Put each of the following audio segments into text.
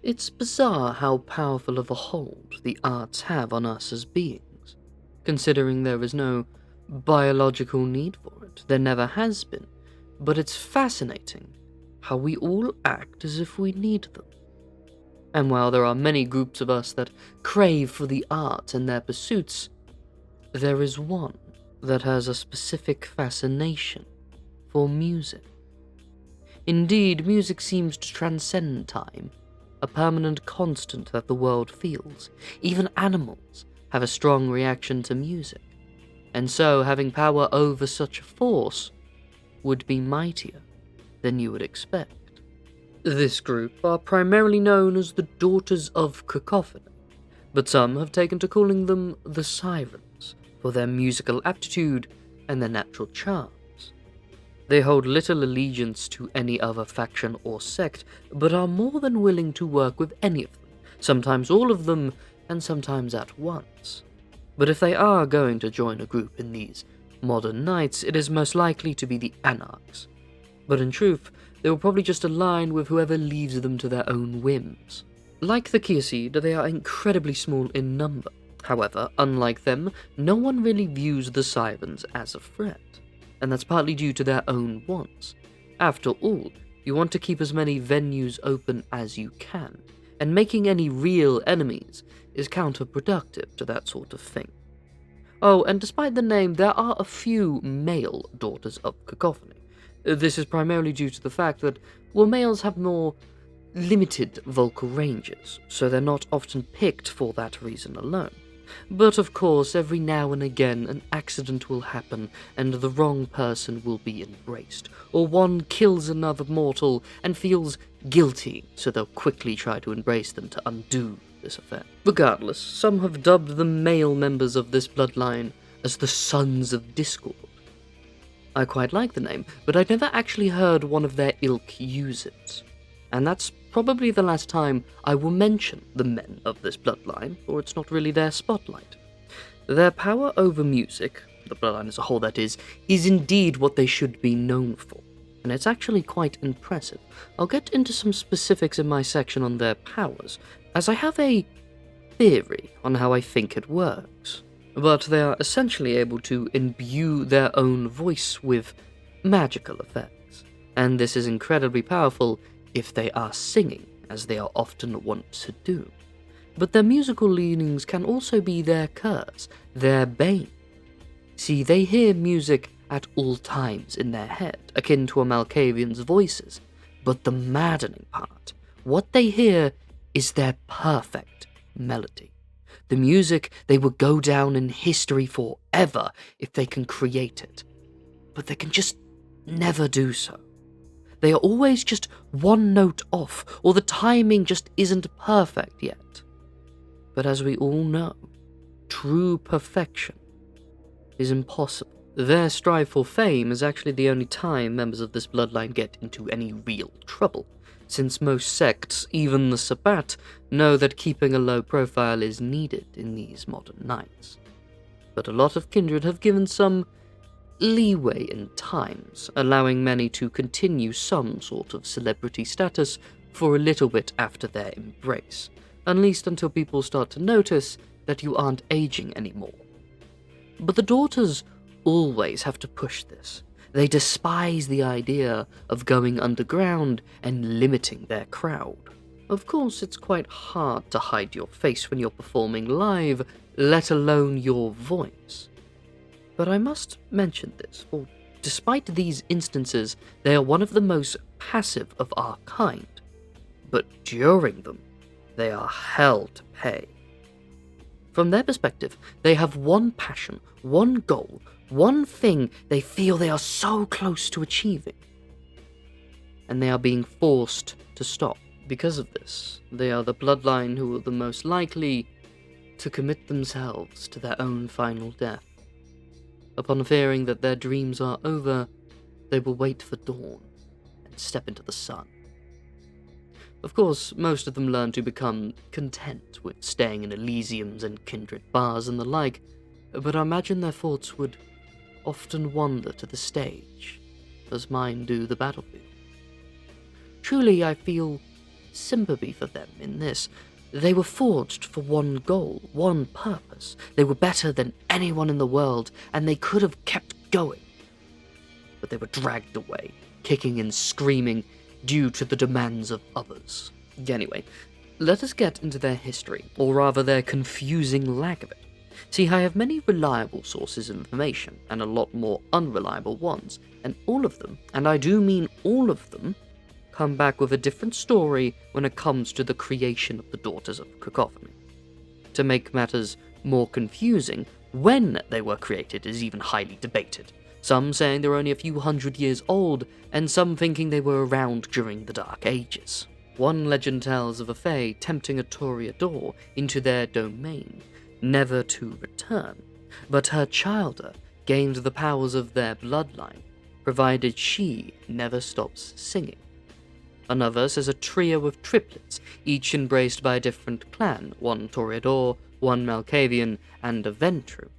It's bizarre how powerful of a hold the arts have on us as beings, considering there is no biological need for it. There never has been, but it's fascinating how we all act as if we need them. And while there are many groups of us that crave for the arts and their pursuits, there is one that has a specific fascination for music. Indeed, music seems to transcend time, a permanent constant that the world feels. Even animals have a strong reaction to music, and so having power over such a force would be mightier than you would expect. This group are primarily known as the Daughters of Cacophony, but some have taken to calling them the Sirens for their musical aptitude and their natural charms. They hold little allegiance to any other faction or sect, but are more than willing to work with any of them, sometimes all of them, and sometimes at once. But if they are going to join a group in these modern nights, it is most likely to be the Anarchs. But in truth, they will probably just align with whoever leaves them to their own whims. Like the Kieseed, they are incredibly small in number. However, unlike them, no one really views the Sirens as a threat, and that's partly due to their own wants. After all, you want to keep as many venues open as you can, and making any real enemies is counterproductive to that sort of thing. Oh, and despite the name, there are a few male Daughters of Cacophony. This is primarily due to the fact that, well, males have more limited vocal ranges, so they're not often picked for that reason alone. But of course, every now and again an accident will happen and the wrong person will be embraced, or one kills another mortal and feels guilty, so they'll quickly try to embrace them to undo this effect. Regardless, some have dubbed the male members of this bloodline as the Sons of Discord. I quite like the name, but I'd never actually heard one of their ilk use it. And that's probably the last time I will mention the men of this bloodline, for it's not really their spotlight. Their power over music, the bloodline as a whole that is indeed what they should be known for, and it's actually quite impressive. I'll get into some specifics in my section on their powers, as I have a theory on how I think it works. But they are essentially able to imbue their own voice with magical effects, and this is incredibly powerful if they are singing, as they are often wont to do. But their musical leanings can also be their curse, their bane. See, they hear music at all times in their head, akin to a Malkavian's voices, but the maddening part, what they hear is their perfect melody. The music they would go down in history forever if they can create it, but they can just never do so. They are always just one note off, or the timing just isn't perfect yet. But as we all know, true perfection is impossible. Their strive for fame is actually the only time members of this bloodline get into any real trouble, since most sects, even the Sabbat, know that keeping a low profile is needed in these modern nights. But a lot of kindred have given some leeway in times, allowing many to continue some sort of celebrity status for a little bit after their embrace, at least until people start to notice that you aren't aging anymore. But the Daughters always have to push this. They despise the idea of going underground and limiting their crowd. Of course, it's quite hard to hide your face when you're performing live, let alone your voice. But I must mention this, for despite these instances, they are one of the most passive of our kind. But during them, they are hell to pay. From their perspective, they have one passion, one goal, one thing they feel they are so close to achieving. And they are being forced to stop. Because of this, they are the bloodline who are the most likely to commit themselves to their own final death. Upon fearing that their dreams are over, they will wait for dawn and step into the sun. Of course, most of them learn to become content with staying in Elysiums and kindred bars and the like, but I imagine their thoughts would often wander to the stage, as mine do the battlefield. Truly, I feel sympathy for them in this. They were forged for one goal, one purpose. They were better than anyone in the world, and they could have kept going. But they were dragged away, kicking and screaming, due to the demands of others. Anyway, let us get into their history, or rather their confusing lack of it. See, I have many reliable sources of information, and a lot more unreliable ones, and all of them, and I do mean all of them, come back with a different story when it comes to the creation of the Daughters of Cacophony. To make matters more confusing, when they were created is even highly debated, some saying they were only a few hundred years old, and some thinking they were around during the Dark Ages. One legend tells of a fae tempting a Toreador into their domain, never to return, but her childer gained the powers of their bloodline, provided she never stops singing. Another says a trio of triplets, each embraced by a different clan, one Toreador, one Malkavian, and a Ventrue.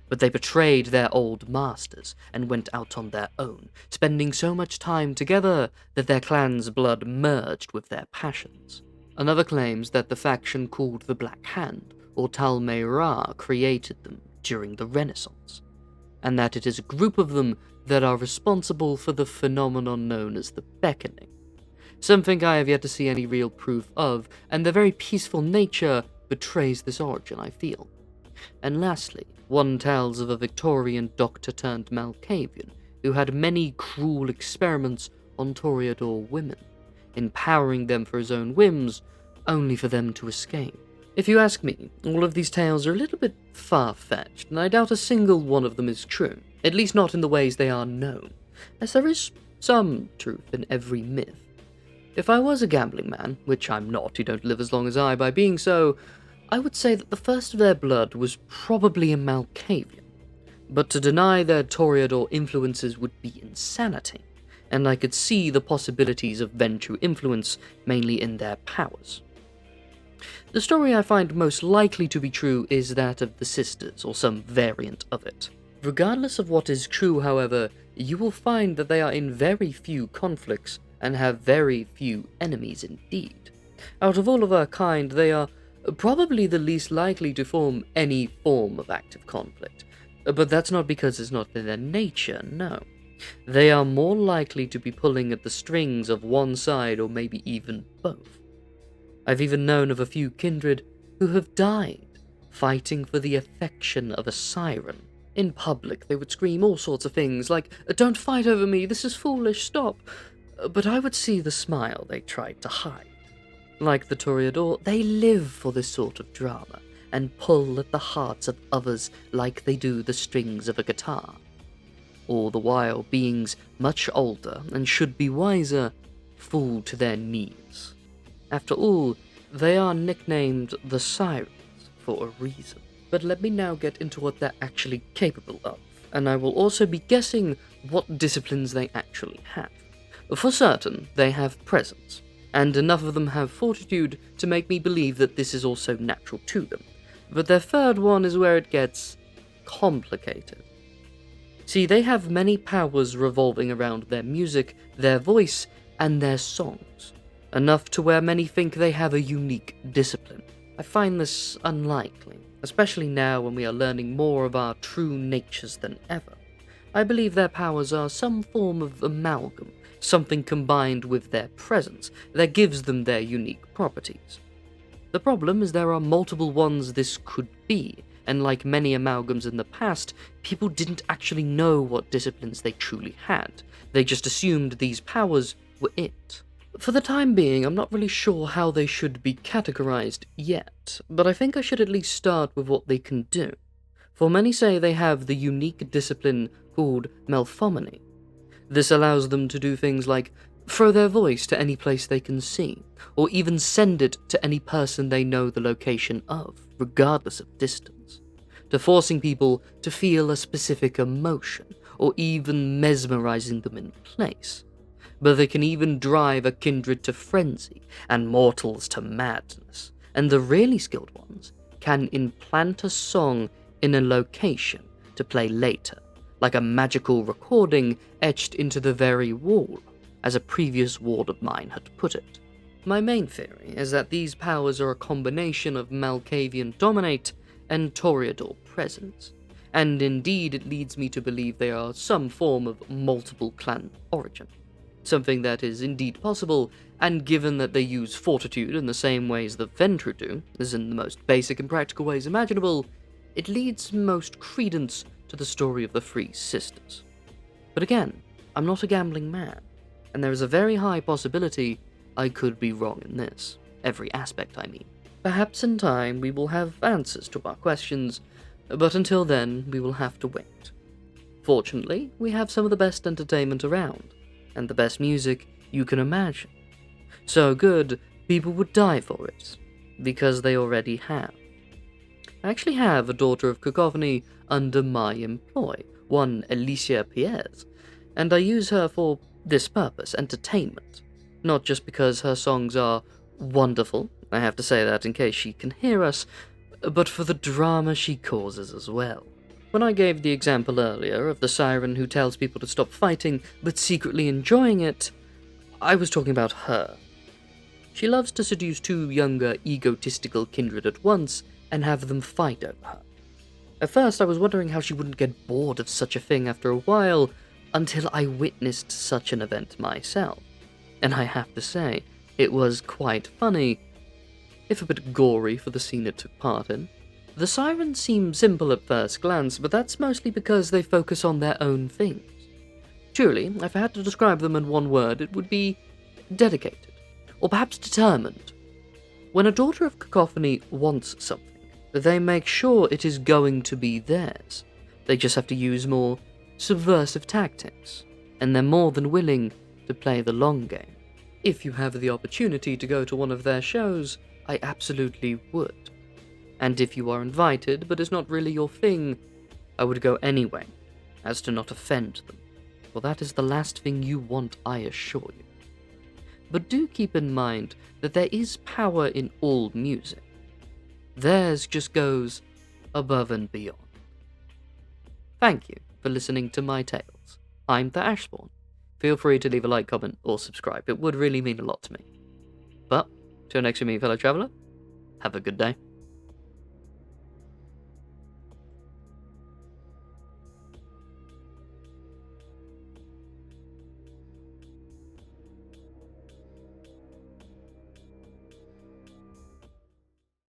But they betrayed their old masters and went out on their own, spending so much time together that their clan's blood merged with their passions. Another claims that the faction called the Black Hand, or Tal-Mei-Ra, created them during the Renaissance, and that it is a group of them that are responsible for the phenomenon known as the beckoning. Something I have yet to see any real proof of, and their very peaceful nature betrays this origin, I feel. And lastly, one tells of a Victorian doctor-turned-Malkavian who had many cruel experiments on Toreador women, empowering them for his own whims, only for them to escape. If you ask me, all of these tales are a little bit far-fetched, and I doubt a single one of them is true, at least not in the ways they are known, as there is some truth in every myth. If I was a gambling man, which I'm not, you don't live as long as I by being so, I would say that the first of their blood was probably a Malkavian. But to deny their Toreador influences would be insanity, and I could see the possibilities of Ventrue influence mainly in their powers. The story I find most likely to be true is that of the sisters, or some variant of it. Regardless of what is true, however, you will find that they are in very few conflicts, and have very few enemies indeed. Out of all of our kind, they are probably the least likely to form any form of active conflict. But that's not because it's not in their nature, no. They are more likely to be pulling at the strings of one side or maybe even both. I've even known of a few kindred who have died fighting for the affection of a siren. In public, they would scream all sorts of things like, "Don't fight over me, this is foolish, stop." But I would see the smile they tried to hide. Like the Toreador, they live for this sort of drama, and pull at the hearts of others like they do the strings of a guitar. All the while, beings much older and should be wiser fall to their knees. After all, they are nicknamed the Sirens for a reason. But let me now get into what they're actually capable of, and I will also be guessing what disciplines they actually have. For certain, they have presence, and enough of them have fortitude to make me believe that this is also natural to them. But their third one is where it gets complicated. See, they have many powers revolving around their music, their voice, and their songs, enough to where many think they have a unique discipline. I find this unlikely, especially now when we are learning more of our true natures than ever. I believe their powers are some form of amalgam, something combined with their presence that gives them their unique properties. The problem is there are multiple ones this could be, and like many amalgams in the past, people didn't actually know what disciplines they truly had. They just assumed these powers were it. For the time being, I'm not really sure how they should be categorized yet, but I think I should at least start with what they can do. For many say they have the unique discipline called melphomony. This allows them to do things like throw their voice to any place they can see, or even send it to any person they know the location of, regardless of distance, to forcing people to feel a specific emotion, or even mesmerizing them in place. But they can even drive a kindred to frenzy, and mortals to madness, and the really skilled ones can implant a song in a location to play later, like a magical recording etched into the very wall, as a previous ward of mine had put it. My main theory is that these powers are a combination of Malkavian Dominate and Toreador Presence, and indeed it leads me to believe they are some form of multiple clan origin. Something that is indeed possible, and given that they use fortitude in the same ways the Ventru do, as in the most basic and practical ways imaginable, it leads most credence to the story of the Three Sisters. But again, I'm not a gambling man, and there is a very high possibility I could be wrong in this. Every aspect, I mean. Perhaps in time we will have answers to our questions, but until then we will have to wait. Fortunately, we have some of the best entertainment around, and the best music you can imagine. So good, people would die for it, because they already have. I actually have a daughter of Cacophony under my employ, one Alicia Pierres, and I use her for this purpose, entertainment. Not just because her songs are wonderful, I have to say that in case she can hear us, but for the drama she causes as well. When I gave the example earlier of the siren who tells people to stop fighting but secretly enjoying it, I was talking about her. She loves to seduce two younger, egotistical kindred at once and have them fight over her. At first I was wondering how she wouldn't get bored of such a thing after a while, until I witnessed such an event myself. And I have to say, it was quite funny, if a bit gory for the scene it took part in. The sirens seem simple at first glance, but that's mostly because they focus on their own things. Truly, if I had to describe them in one word, it would be dedicated, or perhaps determined. When a daughter of Cacophony wants something, they make sure it is going to be theirs. They just have to use more subversive tactics, and they're more than willing to play the long game. If you have the opportunity to go to one of their shows, I absolutely would. And if you are invited, but it's not really your thing, I would go anyway, as to not offend them, for that is the last thing you want, I assure you. But do keep in mind that there is power in all music. Theirs just goes above and beyond. Thank you for listening to my tales. I'm the Ashspawn. Feel free to leave a like, comment, or subscribe. It would really mean a lot to me. But, till next time, fellow traveller, have a good day.